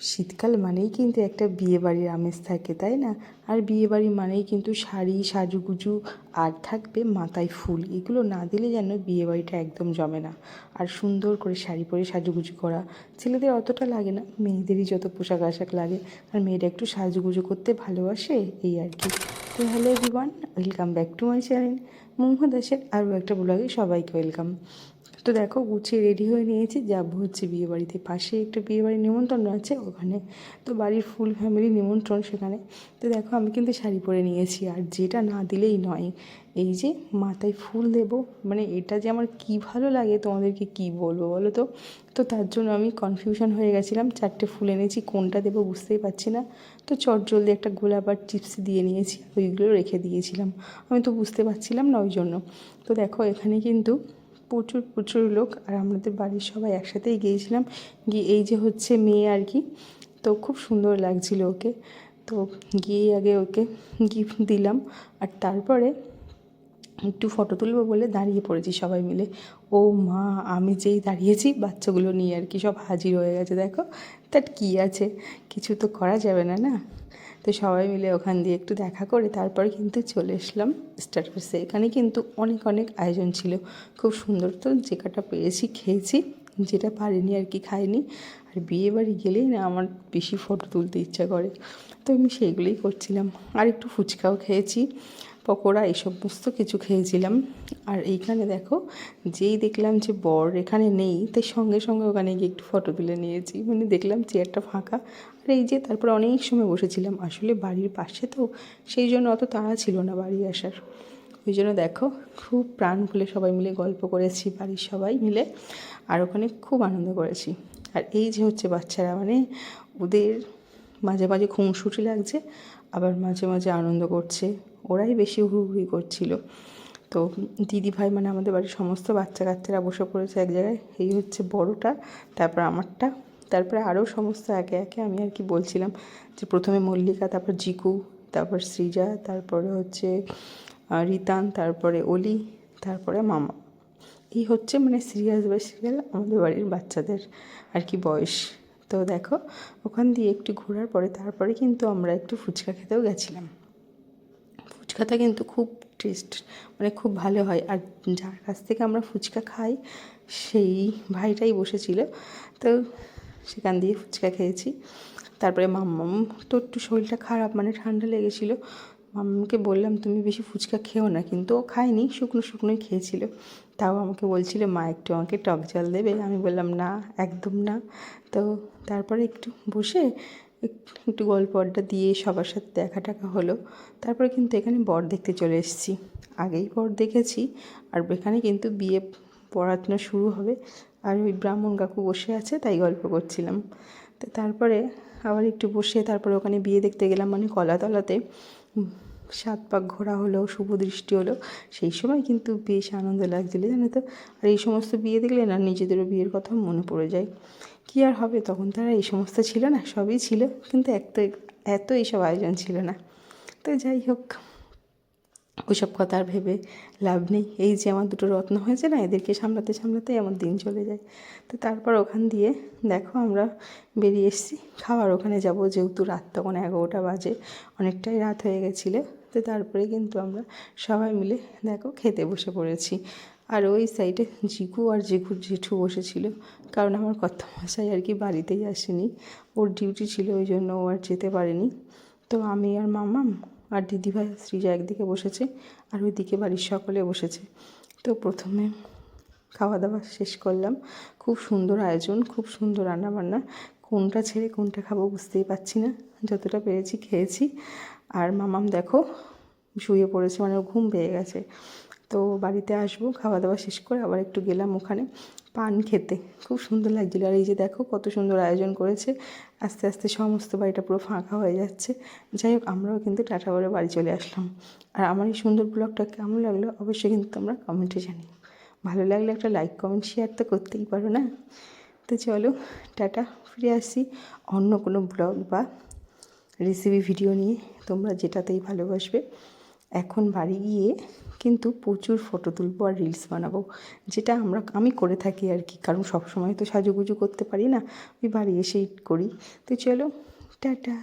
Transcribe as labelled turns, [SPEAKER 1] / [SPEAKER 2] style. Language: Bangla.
[SPEAKER 1] শীতকাল মানেই কিন্তু একটা বিয়েবাড়ির আমেজ থাকে, তাই না? আর বিয়েবাড়ি মানেই কিন্তু শাড়ি, সাজুগুজু আর থাকবে মাথায় ফুল। এগুলো না দিলে যেন বিয়েবাড়িটা একদম জমে না। আর সুন্দর করে শাড়ি পরে সাজুগুজু করা, ছেলেদের অতটা লাগে না, মেয়েদেরই যত পোশাক আশাক লাগে। আর মেয়েরা একটু সাজুগুজু করতে ভালোবাসে, এই আর কি। তো hello everyone, welcome back to my channel Mahua দাসের আরও একটা ব্লগে সবাইকে ওয়েলকাম। তো দেখো গুছিয়ে রেডি হয়ে নিয়েছি, যাবো হচ্ছে বিয়েবাড়িতে। পাশে একটা বিয়েবাড়ির নিমন্ত্রণ আছে ওখানে, তো বাড়ির ফুল ফ্যামিলি নিমন্ত্রণ সেখানে। তো দেখো আমি কিন্তু শাড়ি পরে নিয়েছি, আর যেটা না দিলেই নয়, এই যে মাথায় ফুল দেবো, মানে এটা যে আমার কী ভালো লাগে তোমাদেরকে কি বলবো বলো তো। তো তার জন্য আমি কনফিউশন হয়ে গেছিলাম, 4টে ফুল এনেছি, কোনটা দেবো বুঝতেই পারছি না। তো চটজলদি একটা গোলাপ আর চিপস দিয়ে নিয়েছি, ওইগুলো রেখে দিয়েছিলাম। আমি তো বুঝতে পারছিলাম না ওই জন্য। তো দেখো এখানে কিন্তু প্রচুর প্রচুর লোক, আর আমাদের বাড়ির সবাই একসাথেই গিয়েছিলাম। গিয়ে এই যে হচ্ছে মেয়ে আর কি, তো খুব সুন্দর লাগছিল ওকে। তো গিয়ে আগে ওকে গিফট দিলাম, আর তারপরে একটু ফটো তুলবো বলে দাঁড়িয়ে পড়েছি সবাই মিলে। ও মা, আমি যেই দাঁড়িয়েছি বাচ্চাগুলো নিয়ে আর কি সব হাজির হয়ে গেছে। দেখো তার কী আছে, কিছু তো করা যাবে না, না? তো সবাই মিলে ওখান দিয়ে একটু দেখা করে তারপরে কিন্তু চলে এসলাম স্টার্টার্সে। এখানে কিন্তু অনেক অনেক আয়োজন ছিল, খুব সুন্দর। তো যে কটা পেরেছি খেয়েছি, যেটা পারিনি আর কি খাইনি। আর বিয়েবাড়ি গেলেই না আমার বেশি ফটো তুলতে ইচ্ছা করে, তো আমি সেইগুলোই করছিলাম। আর একটু ফুচকাও খেয়েছি, পকোড়া, এই সমস্ত কিছু খেয়েছিলাম। আর এইখানে দেখো, যেই দেখলাম যে বর এখানে নেই, তাই সঙ্গে সঙ্গে ওখানে গিয়ে একটু ফটো তুলে নিয়েছি। মানে দেখলাম চেয়ারটা ফাঁকা, আর এই যে তারপর অনেক সময় বসেছিলাম। আসলে বাড়ির পাশে তো, সেই জন্য অত তাড়া ছিল না বাড়ি আসার। ওই জন্য দেখো খুব প্রাণ খুলে সবাই মিলে গল্প করেছি বাড়ির সবাই মিলে, আর ওখানে খুব আনন্দ করেছি। আর এই যে হচ্ছে বাচ্চারা, মানে ওদের মাঝে মাঝে খুনসুটি লাগছে, আবার মাঝে মাঝে আনন্দ করছে, ওরাই বেশি হুড়হুড়ি করছিল। তো দিদিভাই মানে আমাদের বাড়ির সমস্ত বাচ্চা কাচ্চারা বসে পড়েছে এক জায়গায়। এই হচ্ছে বড়টা, তারপর আমারটা, তারপরে আরও সমস্ত একে একে আমি আর কি বলছিলাম যে প্রথমে মল্লিকা, তারপর জিকু, তারপর সৃজা, তারপরে হচ্ছে রিতান, তারপরে অলি, তারপরে মামা। এই হচ্ছে মানে সিরিয়াল বাই সিরিয়াল আমাদের বাড়ির বাচ্চাদের আর কি বয়স। তো দেখো ওখান দিয়ে একটু ঘোরার পরে তারপরে কিন্তু আমরা একটু ফুচকা খেতেও গেছিলাম। ফুচকাটা কিন্তু খুব টেস্ট, মানে খুব ভালো হয়। আর যার কাছ থেকে আমরা ফুচকা খাই সেই ভাইটাই বসেছিল, তো সেখান দিয়ে ফুচকা খেয়েছি। তারপরে মাম্মাম তো একটু শরীরটা খারাপ, মানে ঠান্ডা লেগেছিলো। মাম্মাকে বললাম তুমি বেশি ফুচকা খেও না, কিন্তু ও খায়নি, শুকনো শুকনোই খেয়েছিল। তাও আমাকে বলছিল মা একটু আমাকে টক জল দেবে, আমি বললাম না, একদম না। তো তারপরে একটু বসে একটু গল্প আড্ডা দিয়ে সবার সাথে দেখা টাকা হলো। তারপরে কিন্তু এখানে বর দেখতে চলে এসেছি, আগেই বর দেখেছি। আর এখানে কিন্তু বিয়ে পড়ানো শুরু হবে, আর ওই ব্রাহ্মণ কাকু বসে আছে, তাই গল্প করছিলাম। তো তারপরে আবার একটু বসে তারপরে ওখানে বিয়ে দেখতে গেলাম, মানে কলাতলাতে 7 পাক ঘোরা হলো, শুভ দৃষ্টি হলো। সেই সময় কিন্তু বেশ আনন্দ লাগছিলো, জানো তো। আর এই সমস্ত বিয়ে দেখলে না নিজেদেরও বিয়ের কথা মনে পড়ে যায়। কী আর হবে, তখন তারা এই সমস্ত ছিল না, সবই ছিল, কিন্তু এত এইসব আয়োজন ছিল না। তো যাই হোক, ওইসব কথা আর ভেবে লাভ নেই। এই যে আমার দুটো রত্ন হয়েছে না, এদেরকে সামলাতে সামলাতেই আমার দিন চলে যায়। তো তারপর ওখান দিয়ে দেখো আমরা বেরিয়ে এসেছি খাওয়ার ওখানে যাব, যেহেতু রাত তখন 11টা বাজে, অনেকটাই রাত হয়ে গেছিলো। তো তারপরে কিন্তু আমরা সবাই মিলে দেখো খেতে বসে পড়েছি। আর ওই সাইডে জিকু আর জিকুর জেঠু বসেছিল, কারণ আমার কর্তামশাই আর কি বাড়িতেই আসেনি, ওর ডিউটি ছিল, ওই জন্য ও আর যেতে পারেনি। তো আমি আর মামাম আর দিদিভাই সৃজা একদিকে বসেছে, আর ওইদিকে বাড়ির সকলে বসেছে। তো প্রথমে খাওয়া দাওয়া শেষ করলাম, খুব সুন্দর আয়োজন, খুব সুন্দর রান্নাবান্না, কোনটা ছেড়ে কোনটা খাবো বুঝতেই পারছি না, যতটা পেরেছি খেয়েছি। আর মামাম দেখো শুয়ে পড়েছে, মানে ঘুম পেয়ে গেছে। তো বাড়িতে আসবো খাওয়া দাওয়া শেষ করে, আবার একটু গেলাম ওখানে পান খেতে, খুব সুন্দর লাগছিলো। আর এই যে দেখো কত সুন্দর আয়োজন করেছে, আস্তে আস্তে সমস্ত বাড়িটা পুরো ফাঁকা হয়ে যাচ্ছে। যাই হোক, আমরাও কিন্তু টাটা করে বাড়ি চলে আসলাম। আর আমার এই সুন্দর ব্লগটা কেমন লাগলো অবশ্যই কিন্তু তোমরা কমেন্টে জানিও। ভালো লাগলে একটা লাইক কমেন্ট শেয়ার তো করতেই পারো, না? তো চলো টাটা, ফিরে আসছি অন্য কোনো ব্লগ বা রেসিপি ভিডিও নিয়ে, তোমরা যেটাতেই ভালোবাসবে। এখন বাড়ি গিয়ে কিন্তু প্রচুর ফটো তুলবো আর রিলস বানাবো, যেটা আমি করে থাকি আর কি, কারণ সব সময় তো সাজুগুজু করতে পারি না, আমি বাড়ি এসেই করি। তো চলো, টাটা।